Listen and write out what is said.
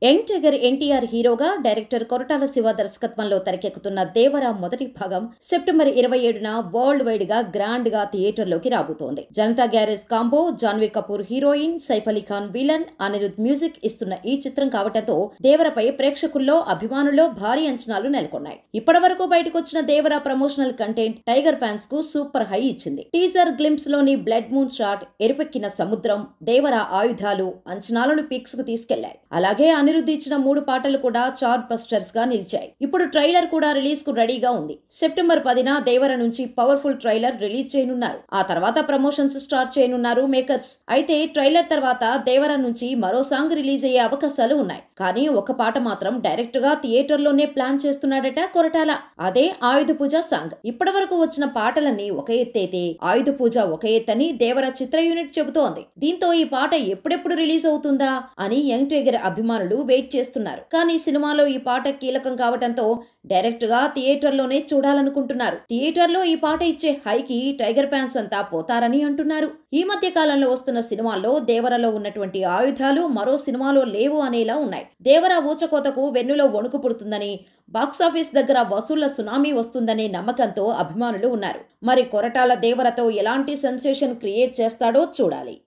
Young tiger NTR హీరోగా director Koratala Shiva దర్శకత్వంలో తెరకెక్కుతున్న దేవర మొదటి భాగం సెప్టెంబర్ 27న వరల్డ్ వైడ్ గా గ్రాండ్ గా థియేటర్లోకి రాబోతోంది. Janata garage combo, Janhvi Kapoor heroine, Saif Ali Khan villain, Anirudh music ఇస్తున్న ఈ చిత్రం కావటంతో దేవరపై ప్రేక్షకుల్లో అభిమానుల్లో భారీ అంచనాలు నెలకొన్నాయి. ఇప్పటి వరకు బయటకొచ్చిన దేవర ప్రమోషనల్ కంటెంట్ టైగర్ ఫ్యాన్స్ కు సూపర్ హై ఇచ్చింది. టీజర్ గ్లింప్స్ లోని బ్లడ్ మూన్ షాట్, ఎరుపెక్కిన సముద్రం, దేవర ఆయుధాలు అంచనాలను పీక్స్ కు తీసుకెళ్లాయి. అలాగే అనిరుద్ ఇచ్చిన 3 పాటలు కూడా చార్ట్ బస్టర్స్ గా నిలిచాయి. ఇప్పుడు ట్రైలర్ కూడా రిలీజ్ కు రెడీగా ఉంది. సెప్టెంబర్ 10న దేవర నుంచి పవర్ఫుల్ ట్రైలర్ రిలీజ్ చేయనున్నారు. ఆ తర్వాత ప్రమోషన్స్ స్టార్ట్ చేయనున్నారు మేకర్స్. అయితే ట్రైలర్ తర్వాత దేవర నుంచి మరో సాంగ్ రిలీజ్ అయ్యే అవకాశాలు ఉన్నాయి. కానీ ఒక పాట మాత్రం డైరెక్ట్ గా థియేటర్ లోనే ప్లాన్ చేస్తున్నాడట కొరటాల. అదే ఆయుధ పూజ సాంగ్. ఇప్పటి వరకు వచ్చిన పాటలన్నీ ఒక ఎత్తైతే ఆయుధ పూజ ఒక ఎత్తని దేవర చిత్ర యూనిట్ చెబుతోంది. దీంతో ఈ పాట ఎప్పుడెప్పుడు రిలీజ్ అవుతుందా అని యంగ్ టైగర్ అభిమానులు వెయిట్ చేస్తున్నారు. కానీ సినిమాలో ఈ పాట కీలకం కావటంతో డైరెక్ట్ గా థియేటర్లోనే చూడాలనుకుంటున్నారు. థియేటర్లో ఈ పాట ఇచ్చే హైకి టైగర్ ఫ్యాన్స్ అంతా పోతారని అంటున్నారు. ఈ మధ్య కాలంలో వస్తున్న సినిమాల్లో దేవరలో ఉన్నటువంటి ఆయుధాలు మరో సినిమాలో లేవు అనేలా ఉన్నాయి. దేవర ఊచకోతకు వెన్నులో వణుకు పుడుతుందని, బాక్సాఫీస్ దగ్గర వసూళ్ల సునామీ వస్తుందనే నమ్మకంతో అభిమానులు ఉన్నారు. మరి కొరటాల దేవరతో ఎలాంటి సెన్సేషన్ క్రియేట్ చేస్తాడో చూడాలి.